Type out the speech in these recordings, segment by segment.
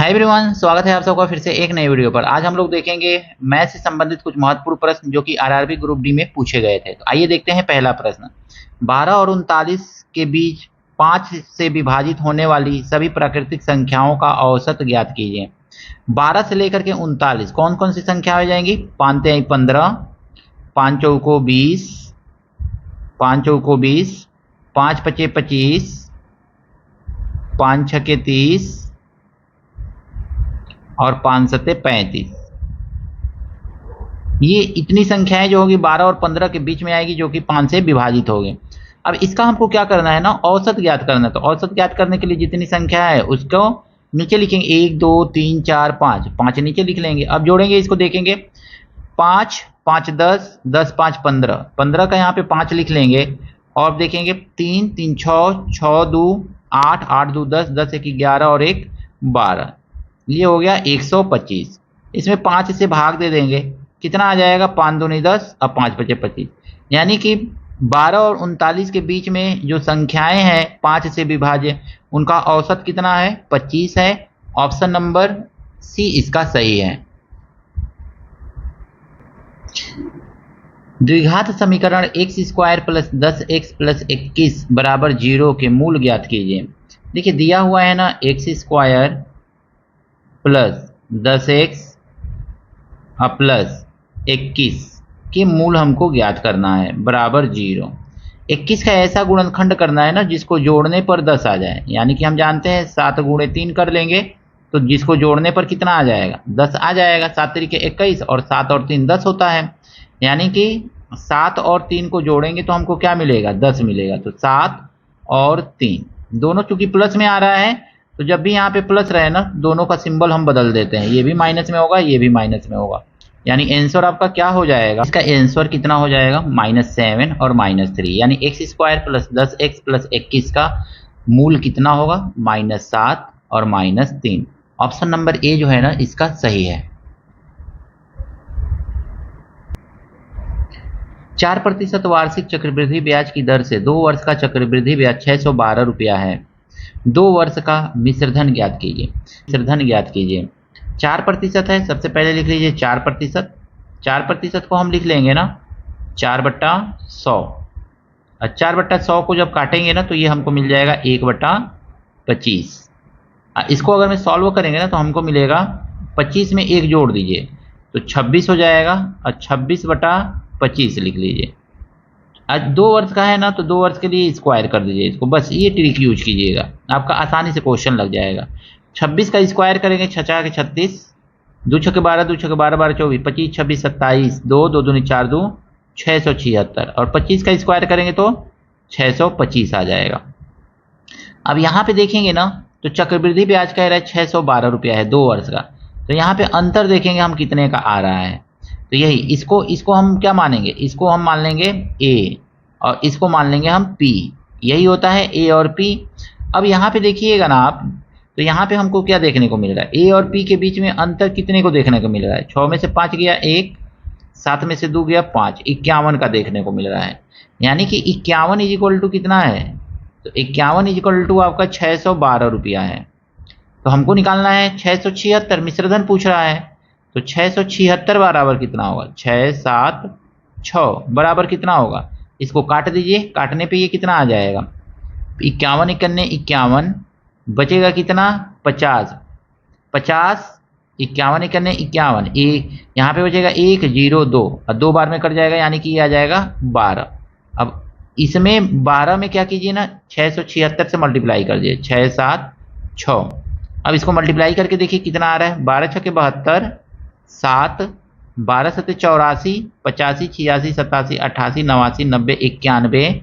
Hi everyone, स्वागत है आप सबका फिर से एक नई वीडियो पर। आज हम लोग देखेंगे मैथ से संबंधित कुछ महत्वपूर्ण प्रश्न जो कि आरआरबी ग्रुप डी में पूछे गए थे। तो आइए देखते हैं पहला प्रश्न। 12 और 39 के बीच 5 से विभाजित होने वाली सभी प्राकृतिक संख्याओं का औसत ज्ञात कीजिए। 12 से लेकर के 39 कौन कौन सी संख्या हो जाएंगी? 5 तिहाई 15, 5 चौको 20, 5 चौको 20, 5 पचे 25, 5 छके 30 और 5 सते 35। ये इतनी संख्याएं जो होगी 12 और 15 के बीच में आएगी, जो कि 5 से विभाजित होगी। अब इसका हमको क्या करना है ना, औसत ज्ञात करना है। तो औसत ज्ञात करने के लिए जितनी संख्या है उसको नीचे लिखेंगे, 1 2 3 4 5, 5 नीचे लिख लेंगे। अब जोड़ेंगे, इसको देखेंगे, 5 5 10, 10 5 15, 15 का यहाँ पे 5 लिख लेंगे। और देखेंगे 3 3 6, 6 2 8, 8 2 10, 10 1 11 और 1 12। ये हो गया 125। इसमें 5 से भाग दे देंगे, कितना आ जाएगा? 5 दूनी 10 और 5 पचे 25। यानी कि 12 और 39 के बीच में जो संख्याएं हैं 5 से विभाज्य, उनका औसत कितना है? 25 है। ऑप्शन नंबर सी इसका सही है। द्विघात समीकरण x square plus 10x plus 21 बराबर 0 के मूल ज्ञात कीजिए। देखिए दिया हुआ है ना, x square plus 10x plus 21 के मूल हमको ज्ञात करना है बराबर 0। 21 का ऐसा गुणनखंड करना है ना जिसको जोड़ने पर 10 आ जाए। यानी कि हम जानते हैं 7 गुणे 3 कर लेंगे तो जिसको जोड़ने पर कितना आ जाएगा? 10 आ जाएगा। 7 तरीके 21 और 7 और 3 10 होता है। यानी कि 7 और 3 को जोड़ेंगे तो हमको क्या मिलेगा? 10 मिलेगा। तो 7 और 3 दोनों चूंकि प्लस में आ रहा है, तो जब भी यहाँ पे प्लस रहे ना, दोनों का सिंबल हम बदल देते हैं। ये भी माइनस में होगा, ये भी माइनस में होगा। यानी आंसर आपका क्या हो जाएगा? इसका आंसर कितना हो जाएगा? -7 और -3। यानी x square plus 10x plus 21 का मूल कितना होगा? -7 और -3। ऑप्शन नंबर ए जो है ना इसका सही है। 4% वार्षिक चक्रवृद्धि ब्याज की दर से 2 वर्ष का चक्रवृद्धि ब्याज 612 रुपया है। 2 वर्ष का मिश्रधन ज्ञात कीजिए। मिश्रधन ज्ञात कीजिए। 4% है, सबसे पहले लिख लीजिए 4%। 4% को हम लिख लेंगे ना 4/100। 4/100 को जब काटेंगे ना तो ये हमको मिल जाएगा 1/25। इसको अगर मैं सॉल्व करेंगे ना तो हमको मिलेगा 25 में 1 जोड़ दीजिए तो 26 हो जाएगा। और 26/25 लिख लीजिए। आज 2 वर्ष का है ना तो 2 वर्ष के लिए स्क्वायर कर दीजिए इसको। बस ये ट्रिक यूज कीजिएगा, आपका आसानी से क्वेश्चन लग जाएगा। 26 का स्क्वायर करेंगे 6 के 36, 2 छके 12, 2 छके 12, 12 24, 25 26 27, 2 2 दूनी 4 2 676। और 25 का स्क्वायर करेंगे तो 625 आ जाएगा। अब यहाँ पे देखेंगे ना तो चक्रवृद्धि ब्याज कह रहा है 612 रुपया है 2 वर्ष का। तो यहाँ पे अंतर देखेंगे हम कितने का आ रहा है। तो यही इसको हम क्या मानेंगे? इसको हम मान लेंगे ए और इसको मान लेंगे हम पी। यही होता है ए और पी। अब यहाँ पे देखिएगा ना आप, तो यहाँ पे हमको क्या देखने को मिल रहा है? ए और पी के बीच में अंतर कितने को देखने को मिल रहा है? 6 में से 5 गया 1, 7 में से 2 गया 5, 51 का देखने को मिल रहा है। यानी कि 51 इज इक्वल टू कितना है? तो 51 इज इक्वल टू आपका 612 रुपया है। तो हमको निकालना है 676, मिश्रधन पूछ रहा है। तो 676 बराबर कितना होगा? 6 7 6 बराबर कितना होगा? इसको काट दीजिए, काटने पे ये कितना आ जाएगा? 51 51 51, बचेगा कितना? 50 50, 51 51 51, यहाँ पे बचेगा 1 0 2 और 2 बार में कट जाएगा, यानी कि ये आ जाएगा 12। अब इसमें 12 में क्या कीजिए ना, 676 से मल्टीप्लाई कर दीजिए, 6 7 6। अब इसको मल्टीप्लाई करके देखिए कितना आ रहा है? 12 छके 72, 7 12 सते 84, 85 86 87 88 89 90 91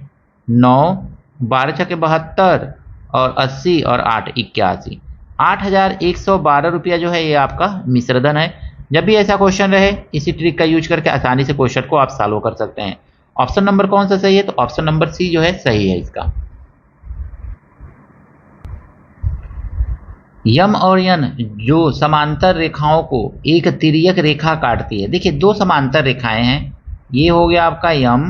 9, 12 छके 72 और 80 और 8 81। 8112 रुपया जो है ये आपका मिश्रधन है। जब भी ऐसा क्वेश्चन रहे इसी ट्रिक का यूज करके आसानी से क्वेश्चन को आप सॉल्व कर सकते हैं। ऑप्शन नंबर कौन सा सही है? तो ऑप्शन नंबर सी जो है सही है इसका। यम और यन जो समांतर रेखाओं को एक तिर्यक रेखा काटती है। देखिए 2 समांतर रेखाएं हैं, ये हो गया आपका यम,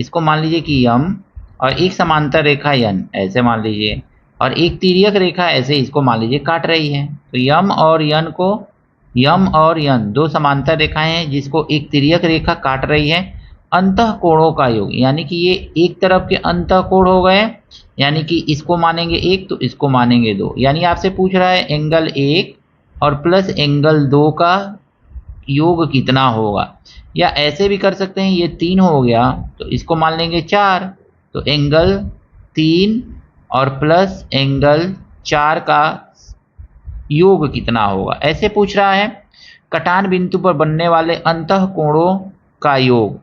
इसको मान लीजिए कि यम, और एक समांतर रेखा यन ऐसे मान लीजिए, और एक तिर्यक रेखा ऐसे इसको मान लीजिए काट रही है। तो यम और यन दो समांतर रेखाएं हैं जिसको एक तिर्यक रेखा काट रही है। अंतः कोणों का योग, यानी कि ये एक तरफ के अंतः कोण हो गए, यानी कि इसको मानेंगे 1 तो इसको मानेंगे 2। यानी आपसे पूछ रहा है एंगल 1 और प्लस एंगल 2 का योग कितना होगा, या ऐसे भी कर सकते हैं, ये 3 हो गया तो इसको मान लेंगे 4, तो एंगल 3 और प्लस एंगल 4 का योग कितना होगा, ऐसे पूछ रहा है। कटान बिंदु पर बनने वाले अंतः कोणों का योग,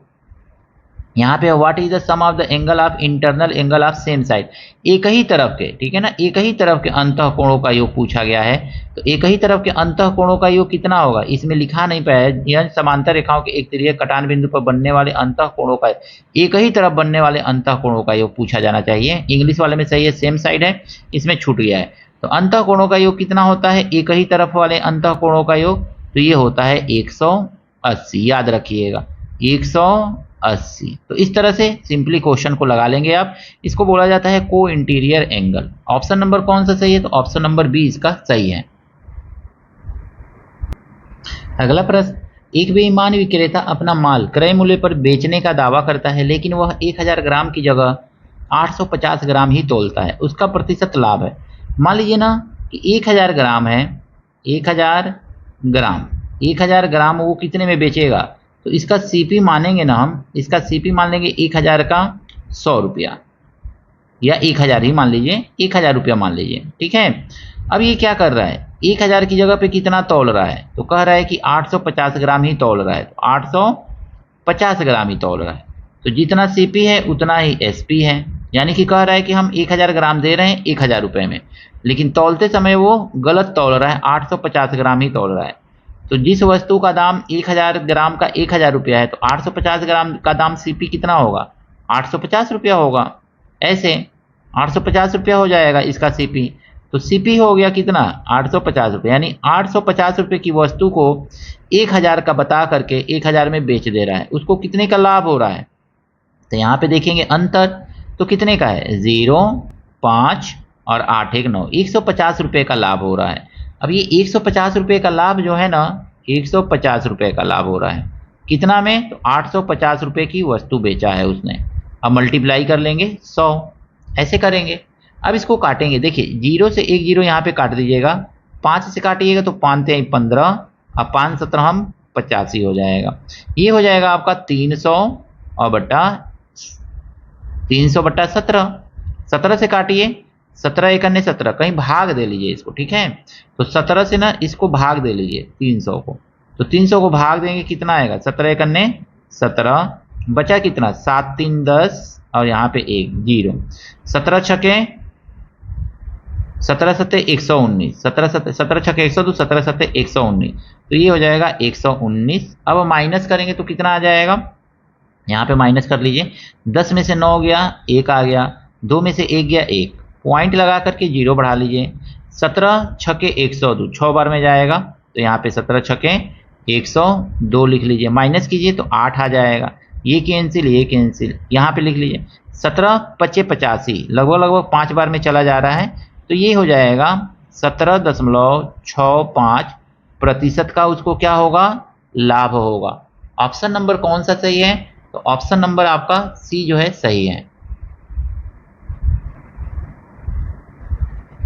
यहाँ पे what is the sum of the angle of internal angle of same side, एक ही तरफ के, ठीक है ना, एक ही तरफ के अंतः कोणों का योग पूछा गया है। तो एक ही तरफ के अंतः कोणों का योग कितना होगा, इसमें लिखा नहीं पाया, यह समांतर रेखाओं के एक तिर्यक कटान बिंदु पर बनने वाले अंतः कोणों का, एक ही तरफ बनने वाले अंतः कोणों का योग पूछा जाना चाहिए। इंग्लिश वाले में सही है, सेम साइड है, इसमें छूट गया है। तो अंतः कोणों का योग कितना होता है, एक ही तरफ वाले अंतः कोणों का योग, तो ये होता है 180, याद रखिएगा 180। तो इस तरह से सिंपली क्वेश्चन को लगा लेंगे आप। इसको बोला जाता है को इंटीरियर एंगल। ऑप्शन नंबर कौन सा सही है, तो ऑप्शन नंबर बी इसका सही है। अगला प्रश्न, एक बेईमान विक्रेता अपना माल क्रय मूल्य पर बेचने का दावा करता है, लेकिन वह 1000 ग्राम की जगह 850 ग्राम ही तोलता है, उसका प्रतिशत लाभ है। मान लीजिए ना कि 1000 ग्राम है, 1000 ग्राम वो कितने में बेचेगा, तो इसका सीपी मानेंगे ना हम, इसका सीपी मान लेंगे 1000 का 100 रुपया, या 1000 ही मान लीजिए, 1000 रुपया मान लीजिए, ठीक है। अब ये क्या कर रहा है, 1000 की जगह पे कितना तौल रहा है, तो कह रहा है कि 850 ग्राम ही तौल रहा है, तो 850 ग्राम ही तौल रहा है। तो जितना सीपी है उतना ही एसपी है, यानी कि कह रहा है कि हम 1000 ग्राम दे रहे हैं 1000 रुपये में, लेकिन तौलते समय वो गलत तौल रहा है, 850 ग्राम ही तौल रहा है। तो जिस वस्तु का दाम 1000 ग्राम का 1000 रुपया है, तो 850 ग्राम का दाम सीपी कितना होगा, 850 रुपया होगा। ऐसे 850 रुपया हो जाएगा इसका सीपी, तो सीपी हो गया कितना 850 रुपये, यानी 850 रुपये की वस्तु को 1000 का बता करके 1000 में बेच दे रहा है, उसको कितने का लाभ हो रहा है। तो यहाँ पे देखेंगे अंतर, तो कितने का है 0, 5 और 8 1 9, 150 रुपये का लाभ हो रहा है। अब ये 150 रुपये का लाभ जो है ना, 150 रुपये का लाभ हो रहा है कितना में, तो 850 रुपये की वस्तु बेचा है उसने। अब मल्टीप्लाई कर लेंगे 100, ऐसे करेंगे। अब इसको काटेंगे, देखिए 0 से 1 0 यहाँ पे काट दीजिएगा, 5 से काटिएगा तो 5 3 15 और 5 17 हम 85 हो जाएगा। ये हो जाएगा आपका 300 बटा 17, 17 से काटिए, 17 1 अन्य 17, कहीं भाग दे लीजिए इसको, ठीक है। तो 17 से ना इसको भाग दे लीजिए 300 को, तो 300 को भाग देंगे कितना आएगा, 17 1 अन्य 17, बचा कितना 7 3 10 और यहाँ पे 1 0, 17 छके 17 सत्ते 119, 17 छके 102, 17 सत्ते 119, तो ये हो जाएगा 119। अब माइनस करेंगे तो कितना आ जाएगा, यहाँ पे माइनस कर लीजिए, 10 में से 9 गया 1 आ गया, 2 में से 1 गया 1, पॉइंट लगा करके 0 बढ़ा लीजिए, 17 छके 102 6 बार में जाएगा, तो यहाँ पे 17 छके 102 लिख लीजिए, माइनस कीजिए तो 8 आ जाएगा, ये कैंसिल, यहाँ पे लिख लीजिए 17 पचे 85, लगभग 5 बार में चला जा रहा है, तो ये हो जाएगा 17.65% का उसको क्या होगा, लाभ होगा। ऑप्शन नंबर कौन सा सही है, तो ऑप्शन नंबर आपका सी जो है सही है।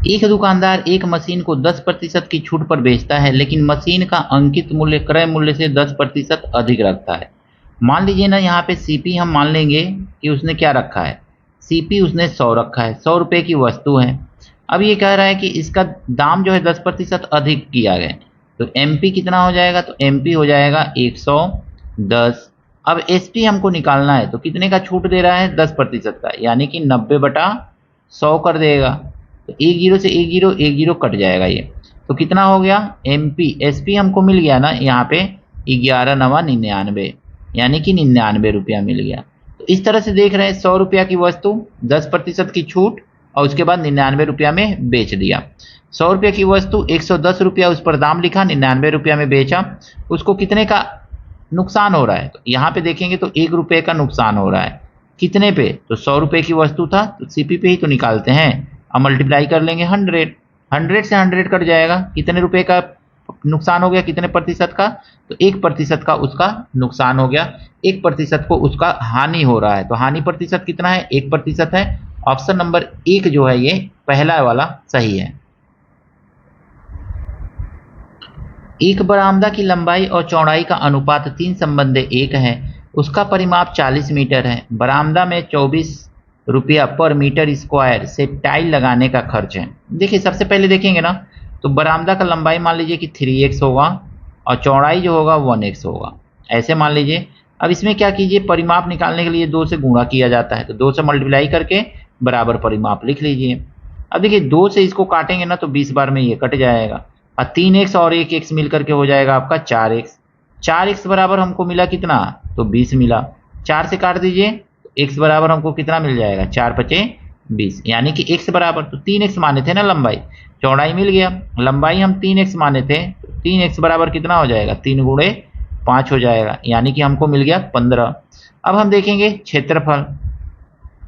एक दुकानदार एक मशीन को 10% की छूट पर बेचता है, लेकिन मशीन का अंकित मूल्य क्रय मूल्य से 10% अधिक रखता है। मान लीजिए ना यहाँ पे सीपी हम मान लेंगे कि उसने क्या रखा है, सीपी उसने 100 रखा है, 100 रुपये की वस्तु है। अब ये कह रहा है कि इसका दाम जो है 10% अधिक किया गया, तो एमपी कितना हो जाएगा, तो एमपी हो जाएगा 110। अब एसपी हमको निकालना है, तो कितने का छूट दे रहा है 10% का, यानी कि 90/100 कर देगा, तो 1 0 से 1 0 1 0 कट जाएगा ये, तो कितना हो गया एमपी, एसपी हमको मिल गया ना यहाँ पे 11 9 99, यानी कि 99 रुपया मिल गया। तो इस तरह से देख रहे हैं 100 रुपया की वस्तु 10% की छूट और उसके बाद 99 रुपया में बेच दिया। 100 रुपये की वस्तु 110 रुपया उस पर दाम लिखा, 99 रुपया में बेचा, उसको कितने का नुकसान हो रहा है, तो यहाँ पे देखेंगे तो 1 रुपये का नुकसान हो रहा है, कितने पे, तो 100 रुपये की वस्तु था तो सीपी पे ही तो निकालते हैं, अब मल्टीप्लाई कर लेंगे 100, 100 से 100 कट जाएगा, कितने रुपए का नुकसान हो गया, कितने प्रतिशत का, तो 1% का उसका नुकसान हो गया, 1% को उसका हानि हो रहा है। तो हानि प्रतिशत कितना है, 1% है। ऑप्शन नंबर 1 जो है ये पहला वाला सही है। एक बरामदा की लंबाई और चौड़ाई का अनुपात 3:1 है, उसका परिमाप 40 मीटर है। बरामदा में 24 रुपया पर मीटर स्क्वायर से टाइल लगाने का खर्च है। देखिए सबसे पहले देखेंगे ना, तो बरामदा का लंबाई मान लीजिए कि 3x होगा और चौड़ाई जो होगा 1x होगा, ऐसे मान लीजिए। अब इसमें क्या कीजिए, परिमाप निकालने के लिए 2 से गुणा किया जाता है, तो 2 से मल्टीप्लाई करके बराबर परिमाप लिख लीजिए। अब देखिए 2 से इसको काटेंगे ना तो 20 बार में ये कट जाएगा, और 3x और 1x मिल करके हो जाएगा आपका 4x। 4x बराबर हमको मिला कितना, तो 20 मिला। 4 से काट दीजिए तो x बराबर हमको कितना मिल जाएगा, 4 पचे 20, यानी कि x बराबर, तो 3x माने थे ना लंबाई, चौड़ाई मिल गया, लंबाई हम 3x माने थे, तो 3x बराबर कितना हो जाएगा, 3 गुणे 5 हो जाएगा, यानी कि हमको मिल गया 15। अब हम देखेंगे क्षेत्रफल,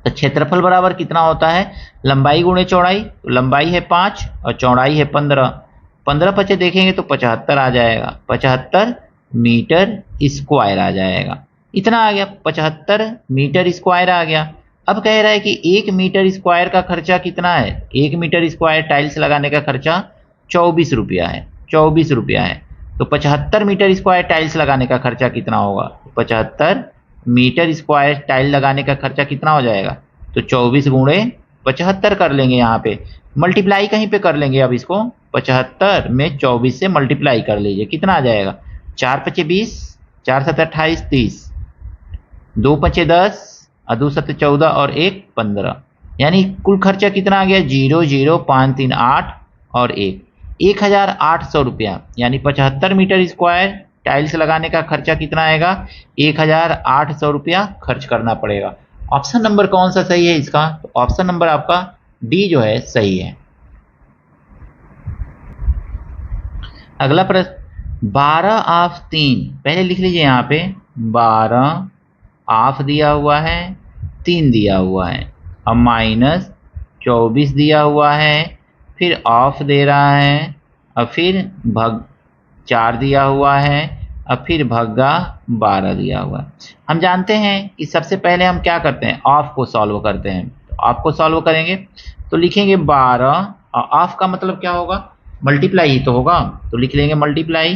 तो क्षेत्रफल बराबर कितना होता है, लंबाई गुणे चौड़ाई, तो लंबाई है 5 और चौड़ाई है 15, 15 पचे देखेंगे तो 75 आ जाएगा, 75 मीटर स्क्वायर आ जाएगा। इतना आ गया, 75 मीटर स्क्वायर आ गया। अब कह रहा है कि 1 मीटर स्क्वायर का खर्चा कितना है, 1 मीटर स्क्वायर टाइल्स लगाने का खर्चा 24 रुपया है, 24 रुपया है। तो 75 मीटर स्क्वायर टाइल्स लगाने का खर्चा कितना होगा, 75 मीटर स्क्वायर टाइल लगाने का खर्चा कितना हो जाएगा, तो 24 गुणे 75 कर लेंगे, यहाँ पे मल्टीप्लाई कहीं पे कर लेंगे। अब इसको 75 में 24 से मल्टीप्लाई कर लीजिए, कितना आ जाएगा, 4 पचे 20, 4 7 28 30, 2 पचे 10 और 2 7 14 और 1 15, यानी कुल खर्चा कितना आ गया, 0 0 5 3 8 और 1 1800 रुपया, यानी 75 मीटर स्क्वायर टाइल्स लगाने का खर्चा कितना आएगा, 1800 रुपया खर्च करना पड़ेगा। ऑप्शन नंबर कौन सा सही है इसका, तो ऑप्शन नंबर आपका डी जो है सही है। अगला प्रश्न, 12 ऑफ 3, पहले लिख लीजिए यहाँ पे 12 ऑफ दिया हुआ है, 3 दिया हुआ है, अब माइनस 24 दिया हुआ है, फिर ऑफ दे रहा है, और फिर भाग 4 दिया हुआ है, अब फिर भग्गा 12 दिया हुआ है। हम जानते हैं कि सबसे पहले हम क्या करते हैं, ऑफ को सॉल्व करते हैं। तो ऑफ को सॉल्व करेंगे तो लिखेंगे 12, और ऑफ का मतलब क्या होगा, मल्टीप्लाई ही तो होगा, तो लिख लेंगे मल्टीप्लाई,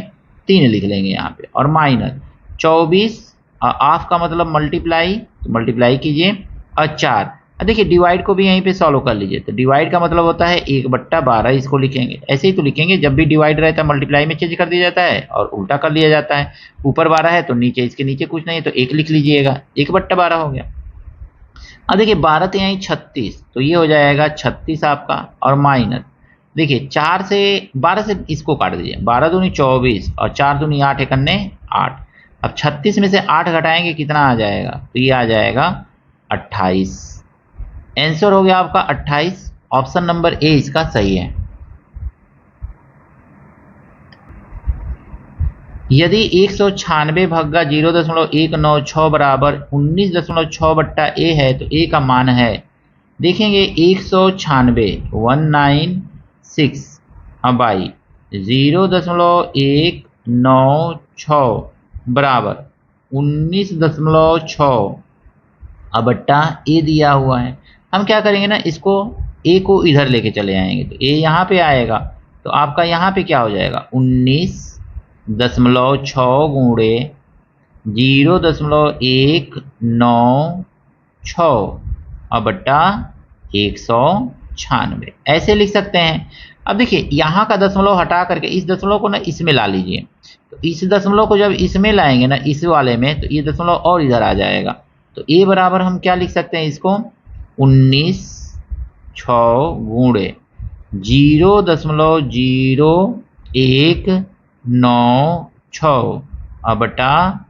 3 लिख लेंगे यहाँ पे, और माइनस 24, ऑफ का मतलब मल्टीप्लाई, तो मल्टीप्लाई कीजिए, और 4। देखिए डिवाइड को भी यहीं पे सॉल्व कर लीजिए, तो डिवाइड का मतलब होता है 1/12, इसको लिखेंगे, ऐसे ही तो लिखेंगे, जब भी डिवाइड रहता है मल्टीप्लाई में चेंज कर दिया जाता है और उल्टा कर लिया जाता है। ऊपर 12 है तो नीचे इसके नीचे कुछ नहीं है तो 1 लिख लीजिएगा, 1/12 हो गया। अब देखिए 12 तो यहीं 36, तो ये हो जाएगा 36 आपका, और माइनस देखिए 4 से 12 से इसको काट दीजिए, 12 दूनी 24 और 4 दूनी 8 एकन्ने 8। अब 36 में से 8 घटाएंगे कितना आ जाएगा, तो ये आ जाएगा 28। आंसर हो गया आपका 28, ऑप्शन नंबर ए इसका सही है। यदि 196 भग्गा 0.196 बराबर 19.6/a है तो a का मान है, देखेंगे 196 196 बाई 0.196 बराबर 19.6 बट्टा ए दिया हुआ है। हम क्या करेंगे ना, इसको ए को इधर लेके चले आएंगे, तो ए यहाँ पे आएगा, तो आपका यहाँ पे क्या हो जाएगा, 19.6 गुणे 0.196 बट्टा 196, ऐसे लिख सकते हैं। अब देखिए यहाँ का दशमलव हटा करके इस दशमलव को ना इसमें ला लीजिए, तो इस दशमलव को जब इसमें लाएंगे ना, इस वाले में, तो ये दशमलव और इधर आ जाएगा, तो ए बराबर हम क्या लिख सकते हैं इसको, 19.6 गुणे 0.0196 बटा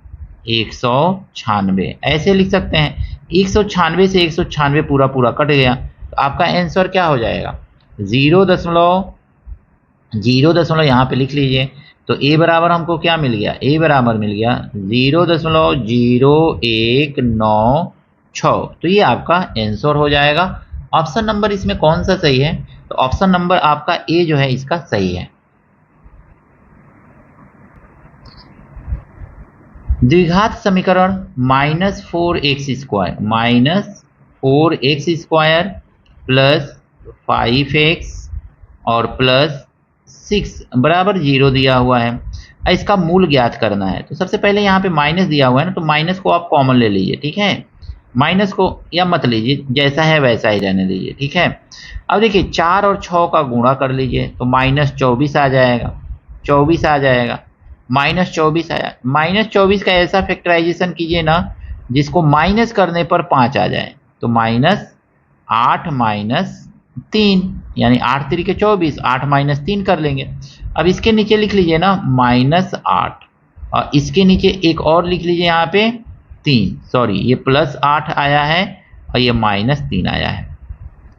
196, ऐसे लिख सकते हैं। 196 से 196 पूरा पूरा कट गया, तो आपका आंसर क्या हो जाएगा, 0.0 यहाँ पे लिख लीजिए, तो ए बराबर हमको क्या मिल गया, ए बराबर मिल गया 0.0196, तो ये आपका आंसर हो जाएगा। ऑप्शन नंबर इसमें कौन सा सही है? तो ऑप्शन नंबर आपका ए जो है इसका सही है। द्विघात समीकरण -4x² प्लस 5x और प्लस 6 बराबर 0 दिया हुआ है। इसका मूल ज्ञात करना है। तो सबसे पहले यहाँ पे माइनस दिया हुआ है ना, तो माइनस को आप कॉमन ले लीजिए, ठीक है। माइनस को या मत लीजिए, जैसा है वैसा ही रहने दीजिए, ठीक है। अब देखिए 4 और 6 का गुणा कर लीजिए तो -24 आ जाएगा, 24 आ जाएगा, -24 आया। -24 का ऐसा फैक्टराइजेशन कीजिए ना जिसको माइनस करने पर 5 आ जाए। तो -8 - 3 यानी 8 3 के 24, 8 - 3 कर लेंगे। अब इसके नीचे लिख लीजिए ना -8 और इसके नीचे एक और लिख लीजिए यहाँ पे 3, सॉरी ये +8 आया है और ये -3 आया है,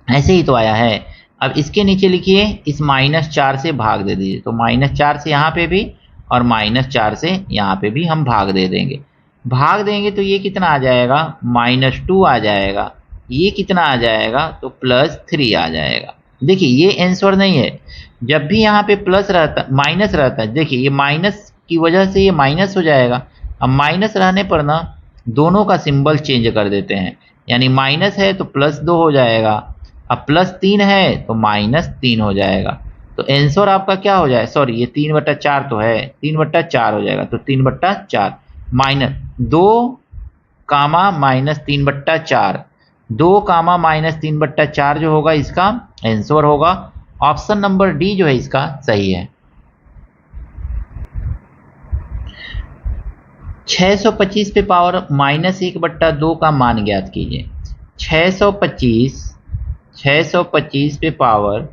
ऐसे ही तो आया है। अब इसके नीचे लिखिए इस -4 से भाग दे दीजिए, तो -4 से यहाँ पे भी और -4 से यहाँ पे भी हम भाग दे देंगे। भाग देंगे तो ये कितना आ जाएगा, -2 आ जाएगा। ये कितना आ जाएगा, तो +3 आ जाएगा। देखिए ये आंसर नहीं है, जब भी यहाँ पे प्लस रहता माइनस रहता है, देखिए ये माइनस की वजह से ये माइनस हो जाएगा। अब माइनस रहने पर ना दोनों का सिंबल चेंज कर देते हैं, यानी माइनस है तो +2 हो जाएगा, अब +3 है तो -3 हो जाएगा। तो आंसर आपका क्या हो जाए, सॉरी ये 3/4 तो है, 3/4 हो जाएगा। तो 3/4 -2 -3/4, 2 -3/4 जो होगा इसका आंसर होगा। ऑप्शन नंबर डी जो है इसका सही है। 625 पे पावर -1/2 का मान ज्ञात कीजिए। 625 पे पावर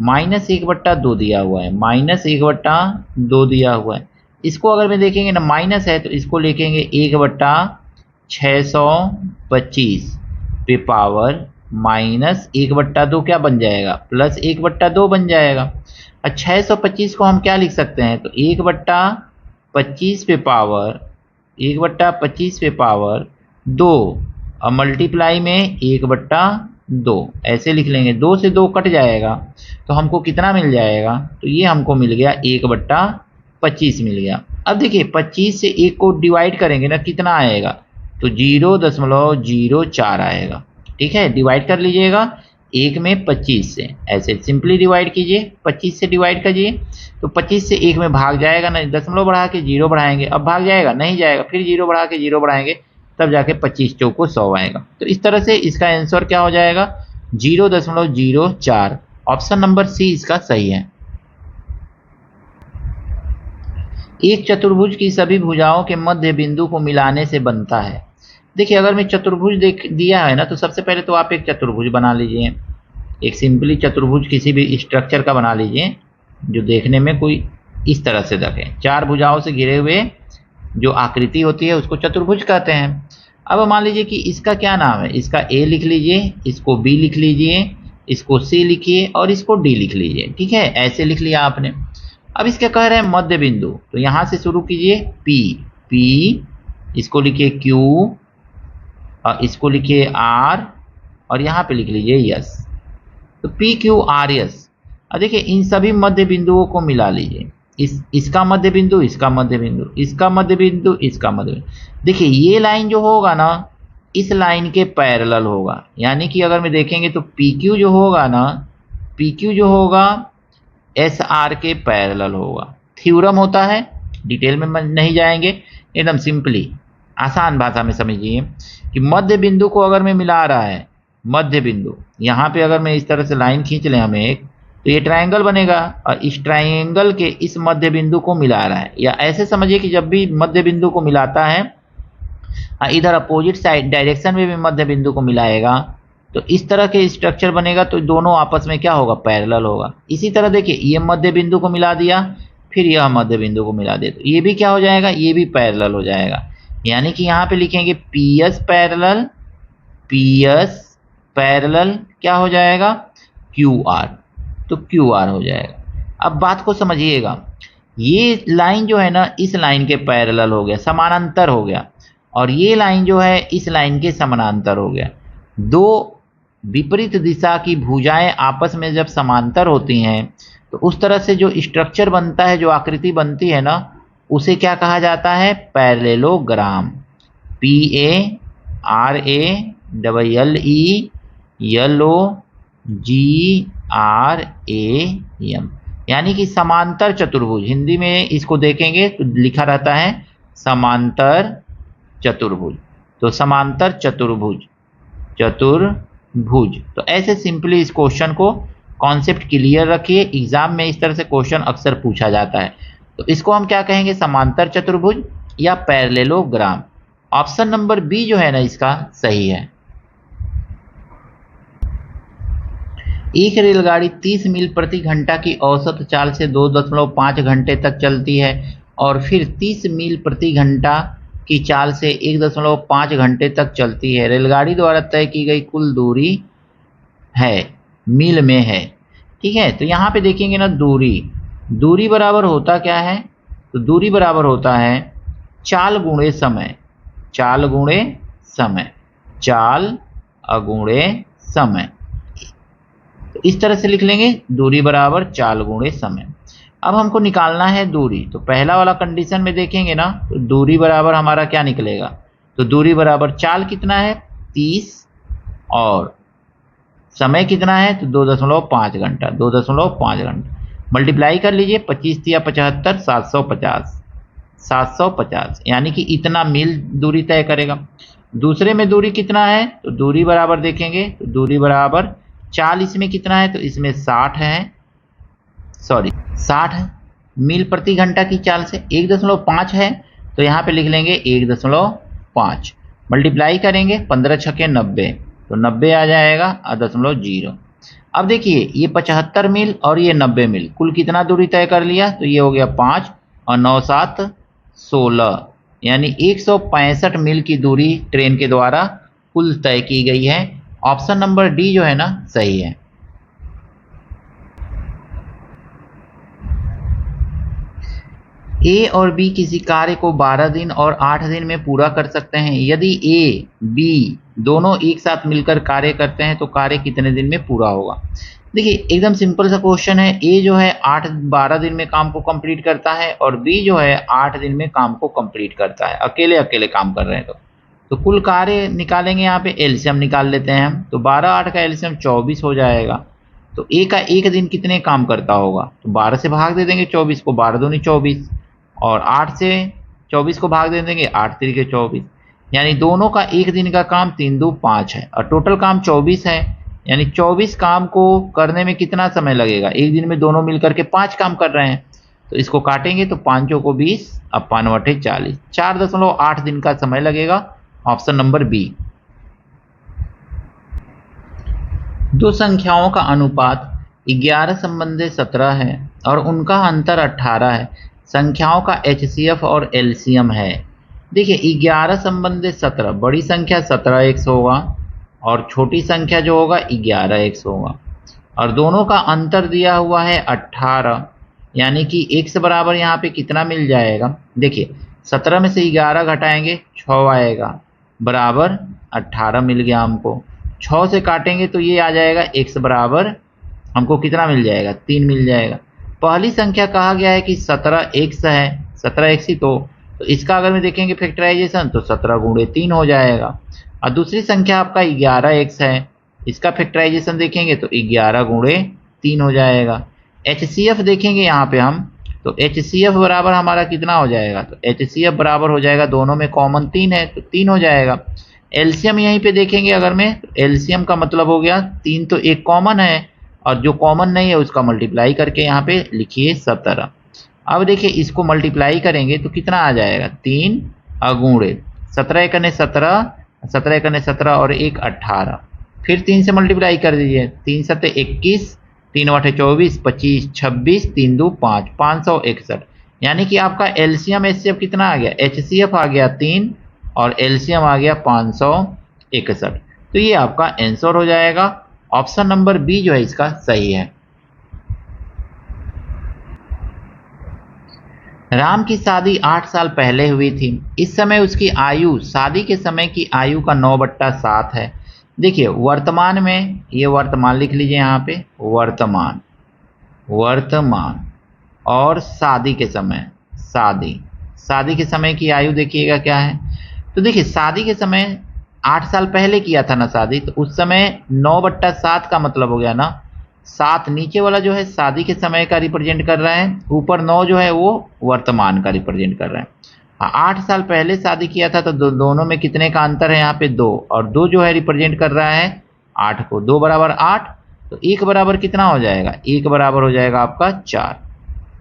-1/2 दिया हुआ है, -1/2 दिया हुआ है। इसको अगर मैं देखेंगे ना माइनस है तो इसको लिखेंगे 1/625 पे पावर -1/2 क्या बन जाएगा, +1/2 बन जाएगा। और 625 को हम क्या लिख सकते हैं, तो 1/25 पे पावर 2 और मल्टीप्लाई में 1/2 ऐसे लिख लेंगे। 2 से 2 कट जाएगा तो हमको कितना मिल जाएगा, तो ये हमको मिल गया 1/25 मिल गया। अब देखिए 25 से 1 को डिवाइड करेंगे ना कितना आएगा, तो 0.04 आएगा, ठीक है। डिवाइड कर लीजिएगा 1 में 25 से, ऐसे सिंपली डिवाइड कीजिए, 25 से डिवाइड कीजिए तो 25 से 1 में भाग जाएगा ना, दशमलव बढ़ा के 0 बढ़ाएंगे, अब भाग जाएगा नहीं जाएगा, फिर 0 बढ़ा के 0 बढ़ाएंगे तब जाके 25 चौको 100 आएगा। तो इस तरह से इसका आंसर क्या हो जाएगा, 0.04। ऑप्शन नंबर सी इसका सही है। एक चतुर्भुज की सभी भुजाओं के मध्य बिंदु को मिलाने से बनता है। देखिए अगर मैं चतुर्भुज दिया है ना, तो सबसे पहले तो आप एक चतुर्भुज बना लीजिए, एक सिंपली चतुर्भुज किसी भी स्ट्रक्चर का बना लीजिए जो देखने में कोई इस तरह से दिखे। 4 भुजाओं से घिरे हुए जो आकृति होती है उसको चतुर्भुज कहते हैं। अब मान लीजिए कि इसका क्या नाम है, इसका ए लिख लीजिए, इसको बी लिख लीजिए, इसको सी लिखिए और इसको डी लिख लीजिए, ठीक है, ऐसे लिख लिया आपने। अब इसके कह रहे हैं मध्य बिंदु, तो यहाँ से शुरू कीजिए पी, इसको लिखिए क्यू और इसको लिखिए आर और यहाँ पे लिख लीजिए यस। तो पी क्यू आर यस। अब देखिए इन सभी मध्य बिंदुओं को मिला लीजिए, इसका मध्य बिंदु, इसका मध्य बिंदु, इसका मध्य बिंदु, इसका मध्य बिंदु। देखिए ये लाइन जो होगा ना इस लाइन के पैरेलल होगा, यानी कि अगर मैं देखेंगे तो पी क्यू जो होगा ना, पी क्यू जो होगा एस आर के पैरेलल होगा। थ्योरम होता है, डिटेल में नहीं जाएंगे, एकदम सिंपली आसान भाषा में समझिए कि मध्य बिंदु को अगर मैं मिला रहा है, मध्य बिंदु यहाँ पे अगर मैं इस तरह से लाइन खींच लें हम एक, तो ये ट्रायंगल बनेगा और इस ट्रायंगल के इस मध्य बिंदु को मिला रहा है। या ऐसे समझिए कि जब भी मध्य बिंदु को मिलाता है इधर अपोजिट साइड डायरेक्शन में भी मध्य बिंदु को मिलाएगा तो इस तरह के स्ट्रक्चर बनेगा, तो दोनों आपस में क्या होगा, पैरेलल होगा। इसी तरह देखिए ये मध्य बिंदु को मिला दिया, फिर यह मध्य बिंदु को मिला दे, तो ये भी क्या हो जाएगा, ये भी पैरेलल हो जाएगा। यानी कि यहाँ पे लिखेंगे पी एस पैरेलल क्या हो जाएगा, क्यू आर, तो क्यू आर हो जाएगा। अब बात को समझिएगा, ये लाइन जो है ना इस लाइन के पैरेलल हो गया, समानांतर हो गया, और ये लाइन जो है इस लाइन के समानांतर हो गया। दो विपरीत दिशा की भुजाएं आपस में जब समांतर होती हैं तो उस तरह से जो स्ट्रक्चर बनता है, जो आकृति बनती है ना, उसे क्या कहा जाता है? पैरेललोग्राम। PARALLELOGRAM, यानी कि समांतर चतुर्भुज। हिंदी में इसको देखेंगे तो लिखा रहता है समांतर चतुर्भुज। तो समांतर चतुर्भुज, चतुर्भुज। तो ऐसे सिंपली इस क्वेश्चन को कॉन्सेप्ट क्लियर रखिए। एग्जाम में इस तरह से क्वेश्चन अक्सर पूछा जाता है। तो इसको हम क्या कहेंगे? समांतर चतुर्भुज या पैरेललोग्राम। ऑप्शन नंबर बी जो है ना इसका सही है। एक रेलगाड़ी 30 मील प्रति घंटा की औसत चाल से 2.5 घंटे तक चलती है और फिर 30 मील प्रति घंटा की चाल से 1.5 घंटे तक चलती है। रेलगाड़ी द्वारा तय की गई कुल दूरी है, मील में है। ठीक है, तो यहाँ पे देखेंगे ना, दूरी बराबर होता क्या है? तो दूरी बराबर होता है चाल गुणे समय, चाल गुणे समय, चाल अगुणे समय। तो इस तरह से लिख लेंगे, दूरी बराबर चाल गुणे समय। अब हमको निकालना है दूरी। तो पहला वाला कंडीशन में देखेंगे ना, तो दूरी बराबर हमारा क्या निकलेगा? तो दूरी बराबर चाल कितना है? 30 और समय कितना है? तो 2.5 घंटा, 2.5 घंटा। मल्टीप्लाई कर लीजिए, 25 या 75, 750, 750, यानी कि इतना मील दूरी तय करेगा। दूसरे में दूरी कितना है? तो दूरी बराबर देखेंगे, तो दूरी बराबर चाल इसमें कितना है? तो इसमें 60 है, सॉरी 60 मील प्रति घंटा की चाल से 1.5 है, तो यहाँ पे लिख लेंगे 1.5। मल्टीप्लाई करेंगे, 15 छके 90, तो 90 आ जाएगा 0.0। अब देखिए, ये 75 मील और ये 90 मील, कुल कितना दूरी तय कर लिया? तो ये हो गया 5 और 9 7 16, यानी 165 मील की दूरी ट्रेन के द्वारा कुल तय की गई है। ऑप्शन नंबर डी जो है ना सही है। ए और बी किसी कार्य को 12 दिन और 8 दिन में पूरा कर सकते हैं। यदि ए बी दोनों एक साथ मिलकर कार्य करते हैं तो कार्य कितने दिन में पूरा होगा? देखिए, एकदम सिंपल सा क्वेश्चन है। ए जो है 12 दिन में काम को कंप्लीट करता है और बी जो है 8 दिन में काम को कंप्लीट करता है। अकेले अकेले काम कर रहे हैं तो कुल कार्य निकालेंगे। यहाँ पे एलसीएम निकाल लेते हैं हम। तो 12 8 का एलसीएम 24 हो जाएगा। तो ए का एक दिन कितने काम करता होगा? तो 12 से भाग दे देंगे 24 को, 12 दूनी 24, और 8 से 24 को भाग दे देंगे, 8 तिरिके 24, यानी दोनों का एक दिन का काम 3 दूनी 5 है और टोटल काम 24 है। यानी 24 काम को करने में कितना समय लगेगा? एक दिन में दोनों मिलकर के 5 काम कर रहे हैं, तो इसको काटेंगे तो 5 को 20 अब 5 × 40, 4.8 दिन का समय लगेगा। Option number B. दो संख्याओं का अनुपात 11 संबंधित 17 है और उनका अंतर 18 है। संख्याओं का HCF और LCM है। देखिए, 11 संबंधित 17, बड़ी संख्या 17x होगा और छोटी संख्या जो होगा 11x होगा, और दोनों का अंतर दिया हुआ है 18, यानी कि x बराबर यहाँ पे कितना मिल जाएगा? देखिए, 17 में से 11 घटाएंगे 6 आएगा, बराबर 18 मिल गया हमको। 6 से काटेंगे तो ये आ जाएगा x बराबर हमको कितना मिल जाएगा? 3 मिल जाएगा। पहली संख्या कहा गया है कि 17x है, 17x ही तो इसका अगर मैं देखेंगे फैक्टराइजेशन तो 17 × 3 हो जाएगा। और दूसरी संख्या आपका 11x है, इसका फैक्टराइजेशन देखेंगे तो 11 × 3 हो जाएगा। HCF देखेंगे यहाँ पे हम, तो HCF बराबर हमारा कितना हो जाएगा? तो HCF बराबर हो जाएगा, दोनों में कॉमन 3 है तो 3 हो जाएगा। एलसीएम यहीं पे देखेंगे अगर मैं, तो एलसीएम का मतलब हो गया 3 तो एक कॉमन है और जो कॉमन नहीं है उसका मल्टीप्लाई करके यहाँ पे लिखिए 17। अब देखिए, इसको मल्टीप्लाई करेंगे तो कितना आ जाएगा? 3 अगुणे 17 × 17, 17 × 17 और 1 18, फिर 3 से मल्टीप्लाई कर दीजिए, 3 × 7 21, 3 × 8 24, 25 26, 3 2 5, 561, यानी कि आपका एलसीएम एचसीएफ कितना आ गया? HCF आ गया 3 और एलसीएम आ गया 561। तो ये आपका आंसर हो जाएगा। ऑप्शन नंबर बी जो है इसका सही है। राम की शादी 8 साल पहले हुई थी। इस समय उसकी आयु शादी के समय की आयु का 9/7 है। देखिए वर्तमान में, ये वर्तमान लिख लीजिए यहाँ पे, वर्तमान, वर्तमान और शादी के समय, शादी के समय की आयु देखिएगा क्या है। तो देखिए शादी के समय 8 साल पहले किया था ना शादी, तो उस समय 9/7 का मतलब हो गया ना 7, नीचे वाला जो है शादी के समय का रिप्रेजेंट कर रहा है, ऊपर 9 जो है वो वर्तमान का रिप्रेजेंट कर रहा है। 8 साल पहले शादी किया था तो दोनों में कितने का अंतर है यहाँ पे 2, और 2 जो है रिप्रेजेंट कर रहा है 8 को, 2 बराबर 8, तो 1 बराबर कितना हो जाएगा, 1 बराबर हो जाएगा आपका 4।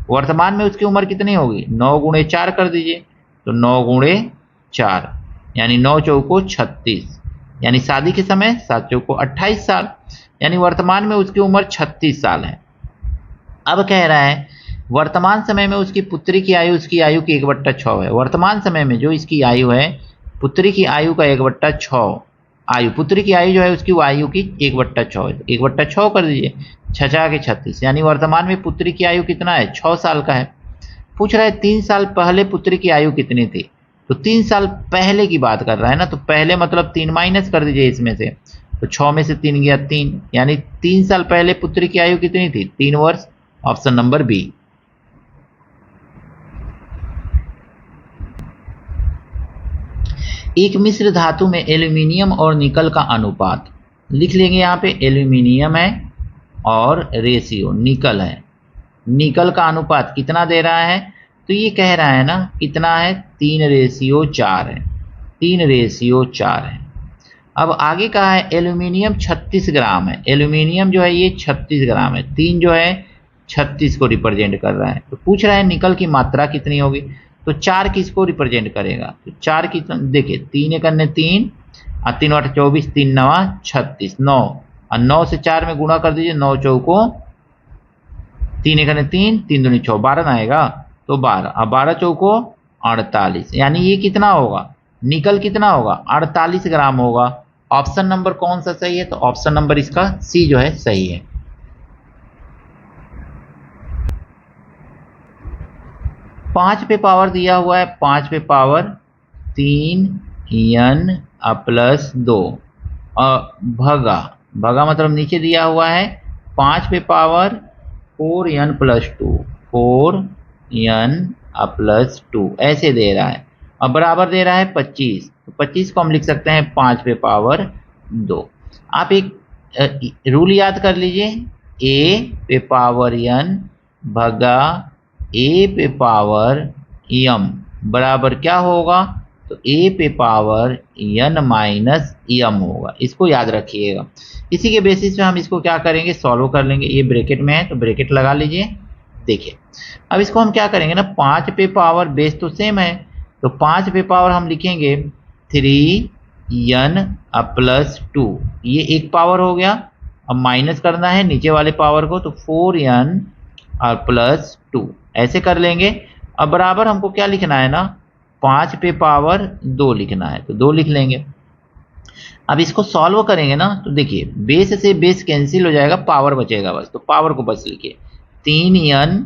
वर्तमान में उसकी उम्र कितनी होगी, 9 गुणे 4 कर दीजिए, तो 9 गुणे 4 यानी 9 चौको 36, यानी शादी के समय 7 चौको 28 साल, यानी वर्तमान में उसकी उम्र 36 साल है। अब कह रहा है वर्तमान समय में उसकी पुत्री की आयु उसकी आयु की 1/6 है। वर्तमान समय में जो इसकी आयु है, पुत्री की आयु का 1/6 आयु, पुत्री की आयु जो है उसकी आयु की 1/6 है, 1/6 कर दीजिए, 6 के 36, यानी वर्तमान में पुत्री की आयु कितना है, 6 साल का है। पूछ रहा है 3 साल पहले पुत्री की आयु कितनी थी, तो 3 साल पहले की बात कर रहा है ना, तो पहले मतलब 3 माइनस कर दीजिए इसमें से, तो 6 में से 3 गया 3, यानी 3 साल पहले पुत्री की आयु कितनी थी, 3 वर्ष, ऑप्शन नंबर बी। एक मिश्र धातु में एल्यूमिनियम और निकल का अनुपात लिख लेंगे। यहाँ पे एल्यूमिनियम है और रेशियो निकल है, निकल का अनुपात कितना दे रहा है, तो ये कह रहा है ना कितना है, 3:4 है, 3:4 है। अब आगे कहा है एल्यूमिनियम 36 ग्राम है, एल्यूमिनियम जो है ये 36 ग्राम है, 3 जो है 36 को रिप्रेजेंट कर रहा है, तो पूछ रहा है निकल की मात्रा कितनी होगी, तो 4 किसको रिप्रेजेंट करेगा, तो 4 की देखिए 3 एक 3 और 3 8 24, 3 9 36, 9 और 9 से 4 में गुणा कर दीजिए, 9 चौको 3 एक 3, 3 दूनी 6, 12 ना आएगा, तो 12 और 12 चौको 48, यानी ये कितना होगा, निकल कितना होगा, 48 ग्राम होगा। ऑप्शन नंबर कौन सा सही है, तो ऑप्शन नंबर इसका सी जो है सही है। पांच पे पावर दिया हुआ है, 5 पे पावर 3 n प्लस 2 और भगा मतलब नीचे दिया हुआ है 5 पे power 4n plus 2, 4n plus 2 ऐसे दे रहा है, और बराबर दे रहा है 25, तो 25 को हम लिख सकते हैं 5 पे पावर 2। आप एक रूल याद कर लीजिए, a पे पावर n भगा a पे पावर m बराबर क्या होगा, तो a पे पावर n माइनस m होगा, इसको याद रखिएगा। इसी के बेसिस पे हम इसको क्या करेंगे, सॉल्व कर लेंगे। ये ब्रैकेट में है तो ब्रैकेट लगा लीजिए। देखिए अब इसको हम क्या करेंगे ना, 5 पे पावर बेस तो सेम है, तो 5 पे पावर हम लिखेंगे 3n प्लस 2, ये एक पावर हो गया, अब माइनस करना है नीचे वाले पावर को, तो 4n और प्लस 2 ऐसे कर लेंगे। अब बराबर हमको क्या लिखना है ना, 5 पे पावर 2 लिखना है, तो 2 लिख लेंगे। अब इसको सॉल्व करेंगे ना, तो देखिए बेस से बेस कैंसिल हो जाएगा, पावर बचेगा बस, तो पावर को बस लिखिए 3n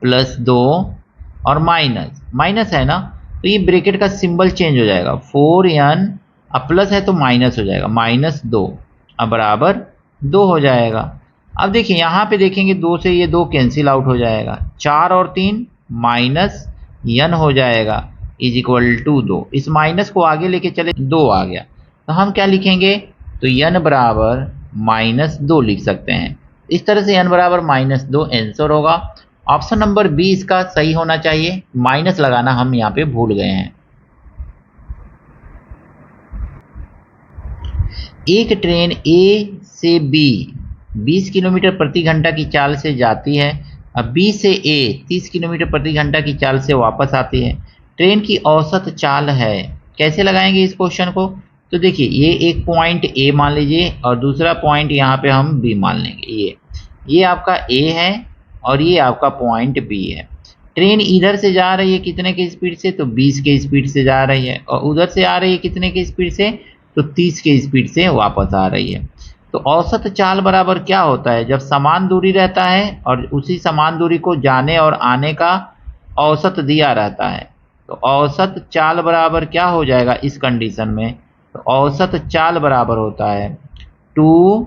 प्लस 2 और माइनस माइनस है ना, तो ये ब्रैकेट का सिंबल चेंज हो जाएगा, 4n अब प्लस है तो माइनस हो जाएगा, माइनस 2 अब बराबर 2 हो जाएगा। अब देखिए यहाँ पे देखेंगे 2 से ये 2 कैंसिल आउट हो जाएगा, 4 और 3 माइनस n हो जाएगा इज इक्वल टू 2, इस माइनस को आगे लेके चले 2 आ गया, तो हम क्या लिखेंगे, तो n बराबर -2 लिख सकते हैं। इस तरह से n बराबर -2 आंसर होगा। ऑप्शन नंबर बी इसका सही होना चाहिए, माइनस लगाना हम यहाँ पे भूल गए हैं। एक ट्रेन ए से बी 20 किलोमीटर प्रति घंटा की चाल से जाती है, अब बी से ए 30 किलोमीटर प्रति घंटा की चाल से वापस आती है। ट्रेन की औसत चाल है, कैसे लगाएंगे इस क्वेश्चन को, तो देखिए ये एक पॉइंट ए मान लीजिए और दूसरा पॉइंट यहाँ पे हम बी मान लेंगे। ये आपका ए है और ये आपका पॉइंट बी है। ट्रेन इधर से जा रही है कितने के स्पीड से, तो 20 के स्पीड से जा रही है, और उधर से आ रही है कितने के स्पीड से, तो 30 के स्पीड से वापस आ रही है। तो औसत चाल बराबर क्या होता है, जब समान दूरी रहता है और उसी समान दूरी को जाने और आने का औसत दिया रहता है, तो औसत चाल बराबर क्या हो जाएगा इस कंडीशन में, तो औसत चाल बराबर होता है 2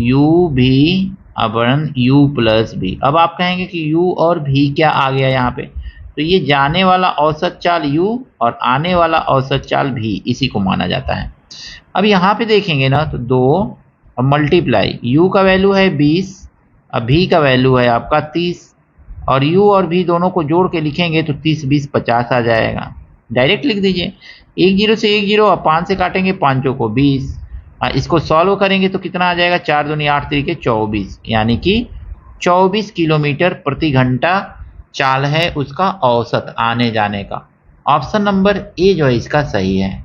u भी अपॉन u प्लस v। अब आप कहेंगे कि u और v क्या आ गया यहाँ पे, तो ये जाने वाला औसत चाल u और आने वाला औसत चाल v, इसी को माना जाता है। अब यहाँ पे देखेंगे ना तो 2 और मल्टीप्लाई, u का वैल्यू है 20, अब v का वैल्यू है आपका 30, और u और v दोनों को जोड़ के लिखेंगे तो 30 20 50 आ जाएगा। डायरेक्ट लिख दीजिए, 1 0 से 1 0 और 5 से काटेंगे 5 को 20, इसको सॉल्व करेंगे तो कितना आ जाएगा, 4 दूनी 8 तरीके 24, यानी कि 24 किलोमीटर प्रति घंटा चाल है उसका औसत आने जाने का। ऑप्शन नंबर ए जो है इसका सही है।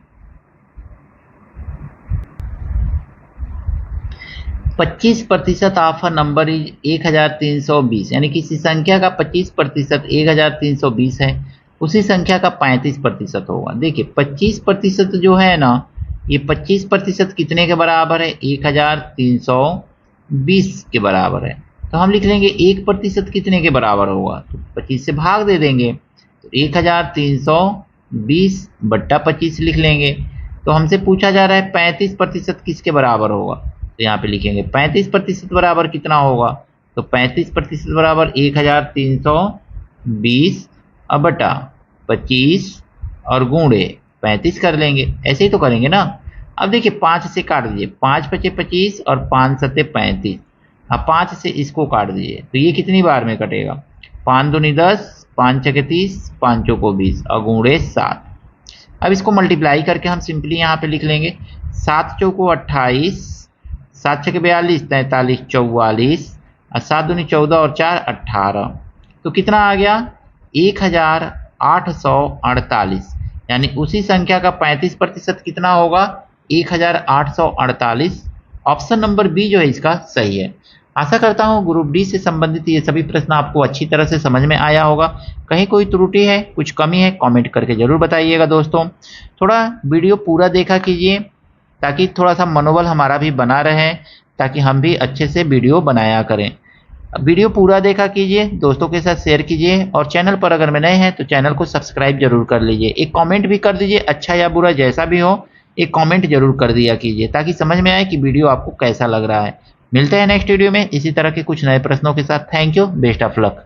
25% ऑफ नंबर इज 1320, यानी किसी संख्या का 25% 1320 है, उसी संख्या का 35% होगा। देखिए 25% जो है ना, ये 25% कितने के बराबर है, 1320 के बराबर है। तो हम लिख लेंगे 1% कितने के बराबर होगा, तो 25 से भाग दे देंगे, तो 1320 बट्टा 25 लिख लेंगे। तो हमसे पूछा जा रहा है 35% किसके बराबर होगा, तो यहाँ पे लिखेंगे 35% बराबर कितना होगा, तो 35% बराबर 1320 अब बटा 25 और गुणे 35 कर लेंगे, ऐसे ही तो करेंगे ना। अब देखिए 5 से काट दीजिए, 5 पचे 25 और 5 सत्ते 35, अब 5 से इसको काट दीजिए तो ये कितनी बार में कटेगा, 5 दूनी 10, 5 छके 30, 5 चौको 20 और गुणे 7। अब इसको मल्टीप्लाई करके हम सिंपली यहाँ पे लिख लेंगे, 7 चौको 28, 7 छके 42, 43 44 और 7 दूनी 14 और 4 18, तो कितना आ गया 1848, यानी उसी संख्या का 35% कितना होगा 1848। ऑप्शन नंबर बी जो है इसका सही है। आशा करता हूँ ग्रुप डी से संबंधित ये सभी प्रश्न आपको अच्छी तरह से समझ में आया होगा। कहीं कोई त्रुटि है, कुछ कमी है, कमेंट करके जरूर बताइएगा। दोस्तों थोड़ा वीडियो पूरा देखा कीजिए ताकि थोड़ा सा मनोबल हमारा भी बना रहे, ताकि हम भी अच्छे से वीडियो बनाया करें। वीडियो पूरा देखा कीजिए, दोस्तों के साथ शेयर कीजिए, और चैनल पर अगर मैं नए हैं तो चैनल को सब्सक्राइब जरूर कर लीजिए। एक कमेंट भी कर दीजिए, अच्छा या बुरा जैसा भी हो, एक कमेंट जरूर कर दिया कीजिए ताकि समझ में आए कि वीडियो आपको कैसा लग रहा है। मिलते हैं नेक्स्ट वीडियो में इसी तरह के कुछ नए प्रश्नों के साथ। Thank you, best of luck.